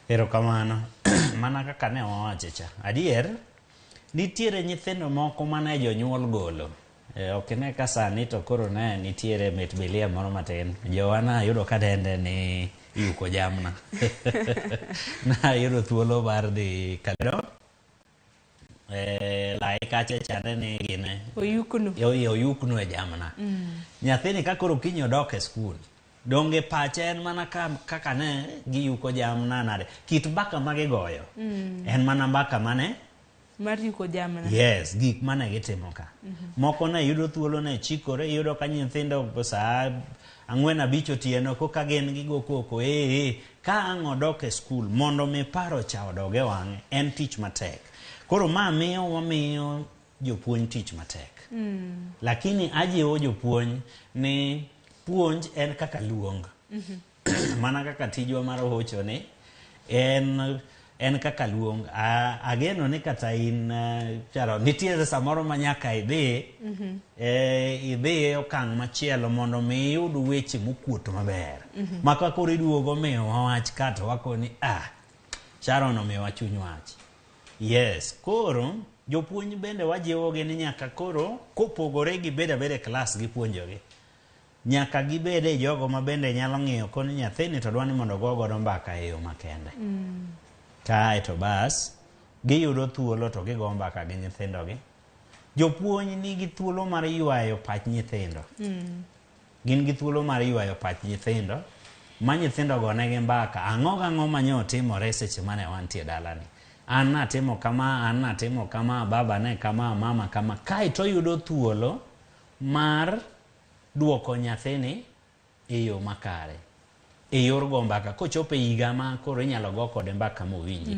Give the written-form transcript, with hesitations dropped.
Erokamano. Mana kaka ne wawacho cha. Adier, nitiere nyithindo moko mane jonyuol golo. Ok ne ka sani to koro ne nitiere met belia moro matin. Jowana yudo ka dende ni yuko jamna. Na yudo thuolo mar dhi kado. Lai kache chane ni gine. Oyukno. Oyukno e jamna. Nyathini ka koro kinyo odok e skul. Donge pache en mana kaka ne giyuko jamna nade. Kit mbaka ma gigoyo. En mana mbaka mane? Mar yuko jamna. Yes, gik mane gitimo ka. Moko ne yudo thuolo ne chikore, yudo ka nyithindo sa 4-5 otieno koka gin gigo koko ka ang' odok e skul mondo mi paro cha odoge wang'e en tich matek. Koro ma wamiyo jopuonj tich matek. Lakini ajiwo jopuonj ni puonj en kaka luong. Mana kaka tijwa mar hocho ni en kaka luong. Ageno ni kata in charo nitiere samoro ma nyaka idhi idhi okang' machielo mondo mi iyud weche mokuot maber. Maka koro iduogo miyo wawach kata wakoni Sharon omiyowa chuny wach. Yes, koro jopuonj bende wajiwogi ni nyaka koro kopogore gi bedo e klas gipuonjogi. Nyaka gibede jogo ma bende nyalo ng'iyo koni nyathini to dwani mondo go godo mbaka e yo makende. Kae to bas giyudo thuolo to gigo mbaka gi nyithindogi. Jopuonj nigi thuolo mar ywayo pach nyithindo. Gin gi thuolo mar ywayo pach nyithindo ma nyithindo go negi mbaka ang'o ma nyo timore seche mane wantie dalani. An natimo kama, baba ne kama, mama kama. Kae to yudo thuolo mar duoko nyathini e yo makare, e yor go mbaka kochopo e higa ma koro inyalo go kode mbaka mowinji.